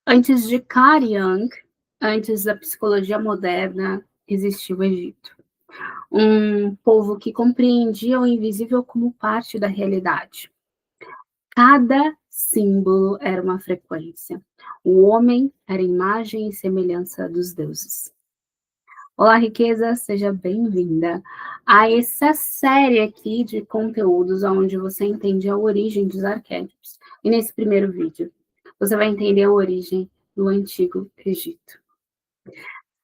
Antes de Carl Jung, antes da psicologia moderna, existiu o Egito. Um povo que compreendia o invisível como parte da realidade. Cada símbolo era uma frequência. O homem era imagem e semelhança dos deuses. Olá, riqueza, seja bem-vinda a essa série aqui de conteúdos onde você entende a origem dos arquétipos. E nesse primeiro vídeo, você vai entender a origem do Antigo Egito.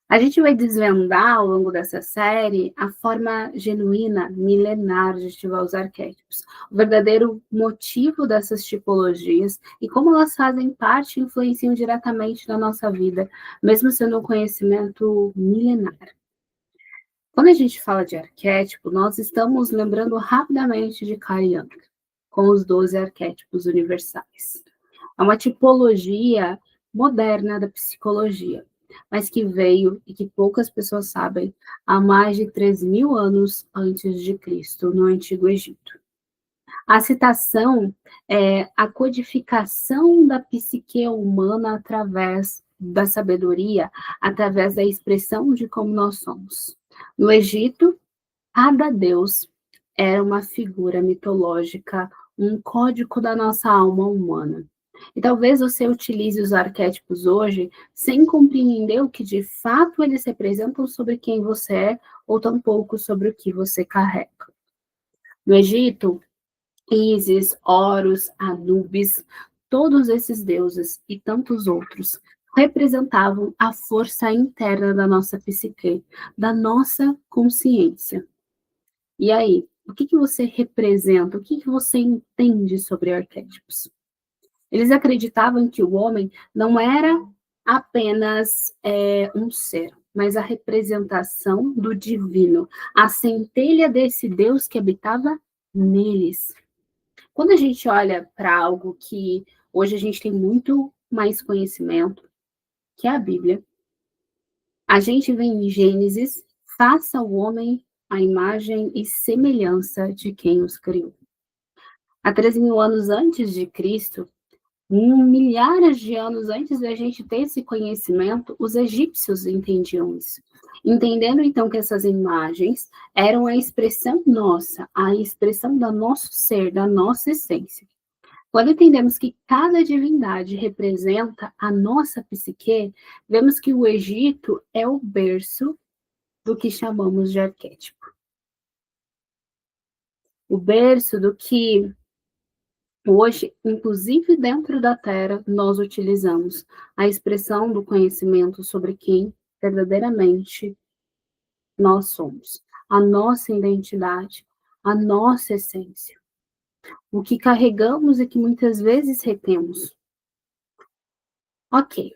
A gente vai desvendar ao longo dessa série a forma genuína, milenar de ativar os arquétipos, o verdadeiro motivo dessas tipologias e como elas fazem parte e influenciam diretamente na nossa vida, mesmo sendo um conhecimento milenar. Quando a gente fala de arquétipo, nós estamos lembrando rapidamente de Carl Jung, com os 12 arquétipos universais. É uma tipologia moderna da psicologia, mas que veio, e que poucas pessoas sabem, há mais de 3.000 anos antes de Cristo, no Antigo Egito. A citação é a codificação da psique humana através da sabedoria, através da expressão de como nós somos. No Egito, cada deus era uma figura mitológica, um código da nossa alma humana. E talvez você utilize os arquétipos hoje sem compreender o que de fato eles representam sobre quem você é, ou tampouco sobre o que você carrega. No Egito, Ísis, Horus, Anubis, todos esses deuses e tantos outros representavam a força interna da nossa psique, da nossa consciência. E aí, o que você representa? O que você entende sobre arquétipos? Eles acreditavam que o homem não era apenas um ser, mas a representação do divino, a centelha desse Deus que habitava neles. Quando a gente olha para algo que hoje a gente tem muito mais conhecimento, que é a Bíblia, a gente vê em Gênesis, faça o homem a imagem e semelhança de quem os criou. Há 3.000 anos antes de Cristo, milhares de anos antes da gente ter esse conhecimento, os egípcios entendiam isso. Entendendo, então, que essas imagens eram a expressão nossa, a expressão do nosso ser, da nossa essência. Quando entendemos que cada divindade representa a nossa psique, vemos que o Egito é o berço do que chamamos de arquétipo. O berço do que hoje, inclusive dentro da Terra, nós utilizamos a expressão do conhecimento sobre quem verdadeiramente nós somos, a nossa identidade, a nossa essência, o que carregamos e que muitas vezes retemos. Ok.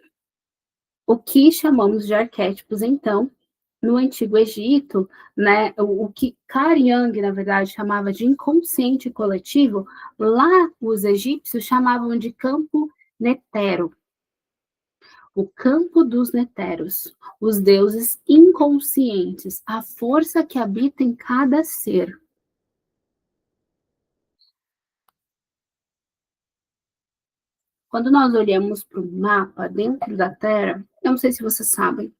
O que chamamos de arquétipos, então, no Antigo Egito, né, o que Carl Jung, na verdade, chamava de inconsciente coletivo, lá os egípcios chamavam de campo netero. O campo dos neteros, os deuses inconscientes, a força que habita em cada ser. Quando nós olhamos para o mapa dentro da Terra, eu não sei se vocês sabem,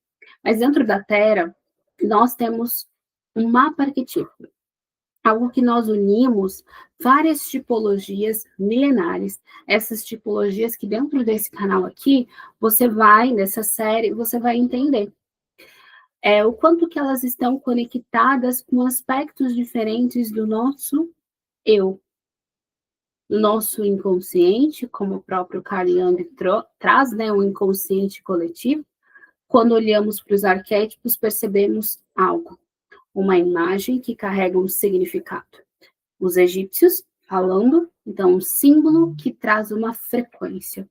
mas dentro da Terra, nós temos um mapa arquetípico, algo que nós unimos várias tipologias milenares, essas tipologias que dentro desse canal aqui, nessa série, você vai entender. O quanto que elas estão conectadas com aspectos diferentes do nosso eu. Nosso inconsciente, como o próprio Carl Jung traz, né, o inconsciente coletivo. Quando olhamos para os arquétipos, percebemos algo, uma imagem que carrega um significado. Os egípcios falando, então, um símbolo que traz uma frequência.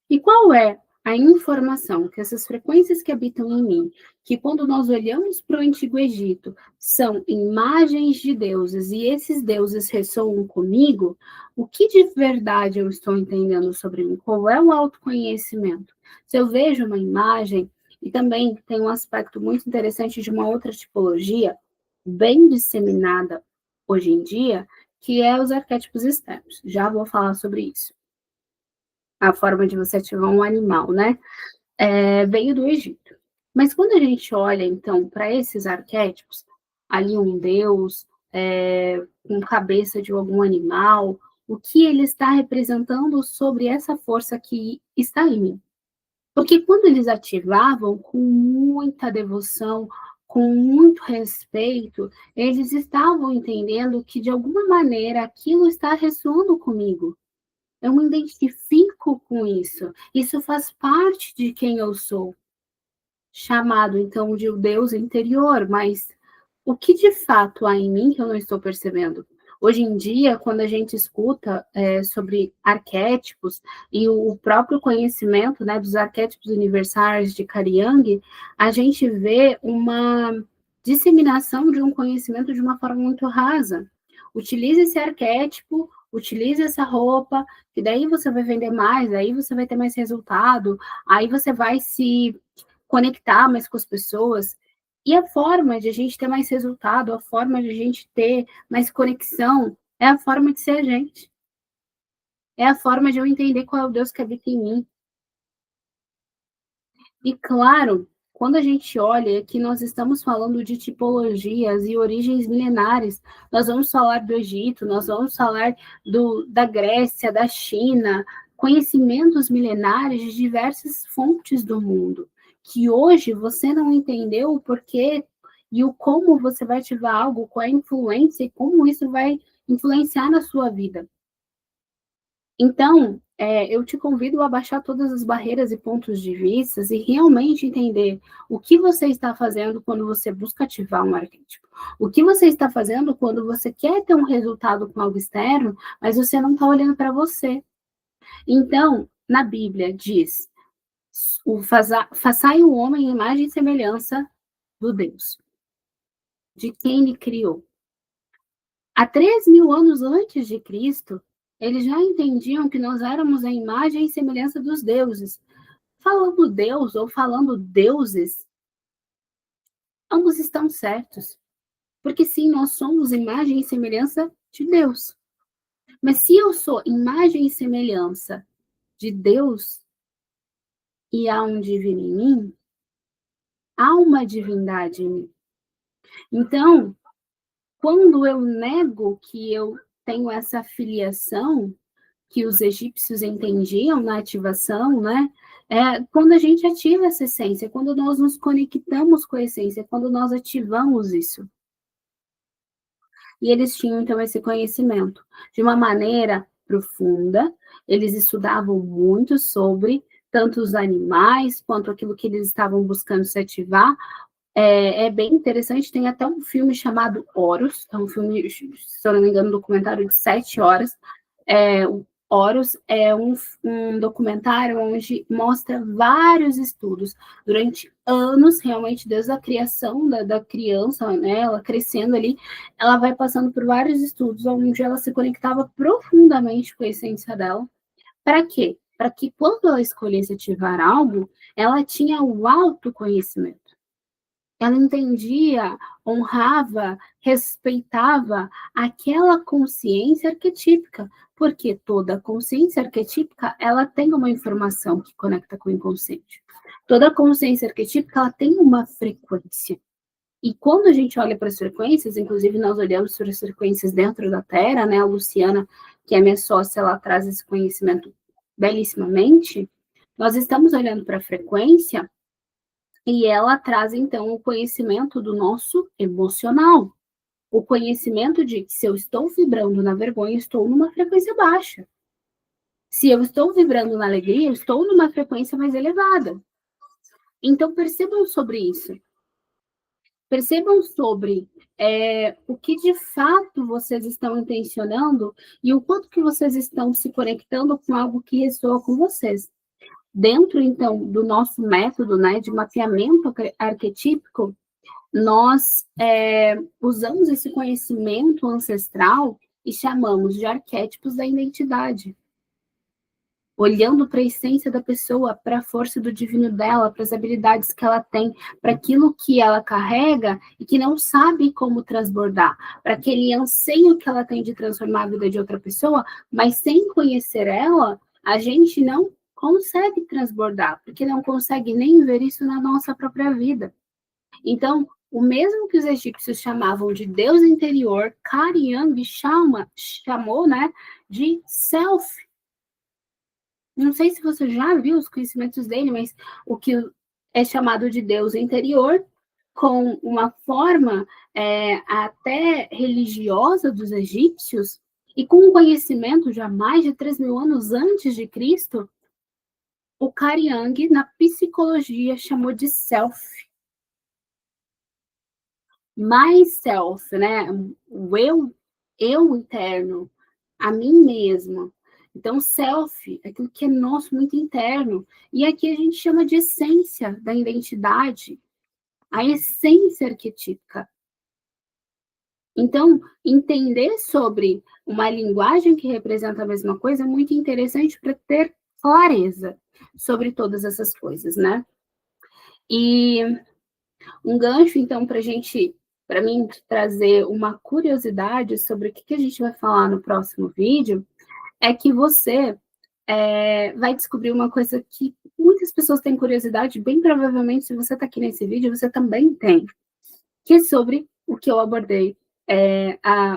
E qual é a informação que essas frequências que habitam em mim, que quando nós olhamos para o Antigo Egito, são imagens de deuses, e esses deuses ressoam comigo, o que de verdade eu estou entendendo sobre mim? Qual é o autoconhecimento? Se eu vejo uma imagem, e também tem um aspecto muito interessante de uma outra tipologia, bem disseminada hoje em dia, que é os arquétipos externos. Já vou falar sobre isso. a forma de você ativar um animal, né? Veio do Egito. Mas quando a gente olha, então, para esses arquétipos, ali um deus, com cabeça de algum animal, o que ele está representando sobre essa força que está em mim? Porque quando eles ativavam com muita devoção, com muito respeito, eles estavam entendendo que, de alguma maneira, aquilo está ressoando comigo. Eu me identifico com isso. Isso faz parte de quem eu sou. Chamado, então, de o Deus interior, mas o que de fato há em mim que eu não estou percebendo? Hoje em dia, quando a gente escuta sobre arquétipos e o próprio conhecimento, né, dos arquétipos universais de Carl Jung, a gente vê uma disseminação de um conhecimento de uma forma muito rasa. Utilize esse arquétipo, utilize essa roupa, que daí você vai vender mais, aí você vai ter mais resultado, aí você vai se conectar mais com as pessoas. E a forma de a gente ter mais resultado, a forma de a gente ter mais conexão, é a forma de ser a gente. É a forma de eu entender qual é o Deus que habita em mim. E claro, quando a gente olha que nós estamos falando de tipologias e origens milenares, nós vamos falar do Egito, nós vamos falar da Grécia, da China, conhecimentos milenares de diversas fontes do mundo, que hoje você não entendeu o porquê e o como você vai ativar algo, qual é a influência e como isso vai influenciar na sua vida. Então, eu te convido a baixar todas as barreiras e pontos de vista e realmente entender o que você está fazendo quando você busca ativar um arquétipo. O que você está fazendo quando você quer ter um resultado com algo externo, mas você não está olhando para você. Então, na Bíblia diz, façai o homem em imagem e semelhança do Deus, de quem ele criou. Há 3.000 anos antes de Cristo, eles já entendiam que nós éramos a imagem e semelhança dos deuses. Falando Deus ou falando deuses, ambos estão certos. Porque sim, nós somos imagem e semelhança de Deus. Mas se eu sou imagem e semelhança de Deus e há um divino em mim, há uma divindade em mim. Então, quando eu nego que eu tenho essa filiação, que os egípcios entendiam na ativação, né? Quando a gente ativa essa essência, quando nós nos conectamos com a essência, quando nós ativamos isso. E eles tinham, então, esse conhecimento de uma maneira profunda, eles estudavam muito sobre tanto os animais, quanto aquilo que eles estavam buscando se ativar. É bem interessante, tem até um filme chamado Horus, é um filme, se eu não me engano, um documentário de 7 horas. Horus é um documentário onde mostra vários estudos durante anos, realmente, desde a criação da criança, né, ela crescendo ali, ela vai passando por vários estudos onde ela se conectava profundamente com a essência dela. Para quê? Para que quando ela escolhesse ativar algo, ela tinha o autoconhecimento. Ela entendia, honrava, respeitava aquela consciência arquetípica, porque toda consciência arquetípica, ela tem uma informação que conecta com o inconsciente. Toda consciência arquetípica, ela tem uma frequência. E quando a gente olha para as frequências, inclusive nós olhamos para as frequências dentro da Terra, né? A Luciana, que é minha sócia, ela traz esse conhecimento belíssimamente. Nós estamos olhando para a frequência e ela traz, então, o conhecimento do nosso emocional. O conhecimento de que se eu estou vibrando na vergonha, estou numa frequência baixa. Se eu estou vibrando na alegria, eu estou numa frequência mais elevada. Então, percebam sobre isso. Percebam sobre o que de fato vocês estão intencionando e o quanto que vocês estão se conectando com algo que ressoa com vocês. Dentro, então, do nosso método, né, de mapeamento arquetípico, nós usamos esse conhecimento ancestral e chamamos de arquétipos da identidade. Olhando para a essência da pessoa, para a força do divino dela, para as habilidades que ela tem, para aquilo que ela carrega e que não sabe como transbordar, para aquele anseio que ela tem de transformar a vida de outra pessoa, mas sem conhecer ela, a gente não consegue transbordar, porque não consegue nem ver isso na nossa própria vida. Então, o mesmo que os egípcios chamavam de Deus interior, Carl Jung chamou, né, de self. Não sei se você já viu os conhecimentos dele, mas o que é chamado de Deus interior, com uma forma até religiosa dos egípcios, e com um conhecimento já mais de 3.000 anos antes de Cristo, o Carl Jung, na psicologia, chamou de self. Myself, né? O eu interno, a mim mesma. Então, self é aquilo que é nosso, muito interno. E aqui a gente chama de essência da identidade, a essência arquetípica. Então, entender sobre uma linguagem que representa a mesma coisa é muito interessante para ter clareza sobre todas essas coisas, né? E um gancho, então, para mim, trazer uma curiosidade sobre o que a gente vai falar no próximo vídeo, é que você vai descobrir uma coisa que muitas pessoas têm curiosidade, bem provavelmente, se você está aqui nesse vídeo, você também tem, que é sobre o que eu abordei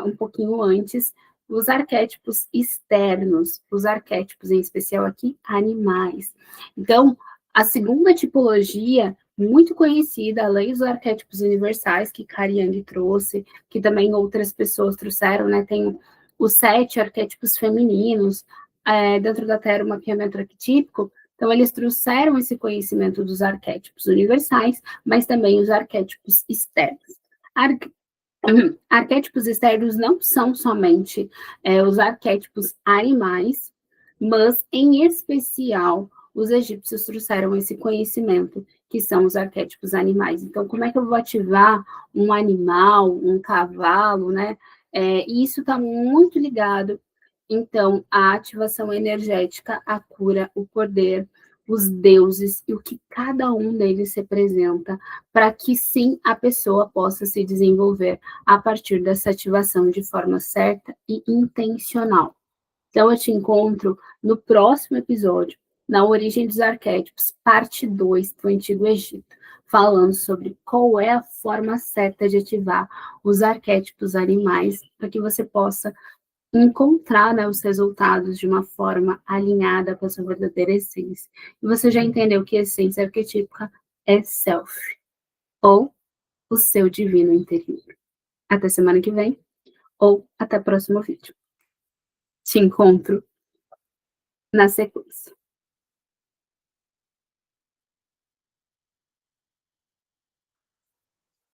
um pouquinho antes, os arquétipos externos, os arquétipos, em especial aqui, animais. Então, a segunda tipologia, muito conhecida, além dos arquétipos universais, que Carl Jung trouxe, que também outras pessoas trouxeram, né? Tem os 7 arquétipos femininos, dentro da Terra, o mapeamento arquetípico. Então, eles trouxeram esse conhecimento dos arquétipos universais, mas também os arquétipos externos. Arquétipos externos não são somente os arquétipos animais, mas, em especial, os egípcios trouxeram esse conhecimento, que são os arquétipos animais. Então, como é que eu vou ativar um animal, um cavalo, né? E isso está muito ligado, então, à ativação energética, a cura, o poder, os deuses e o que cada um deles representa, para que sim a pessoa possa se desenvolver a partir dessa ativação de forma certa e intencional. Então, eu te encontro no próximo episódio, na Origem dos Arquétipos, parte 2 do Antigo Egito, falando sobre qual é a forma certa de ativar os arquétipos animais, para que você possa encontrar, né, os resultados de uma forma alinhada com a sua verdadeira essência. E você já entendeu que a essência arquetípica é self, ou o seu divino interior. Até semana que vem, ou até o próximo vídeo. Te encontro na sequência.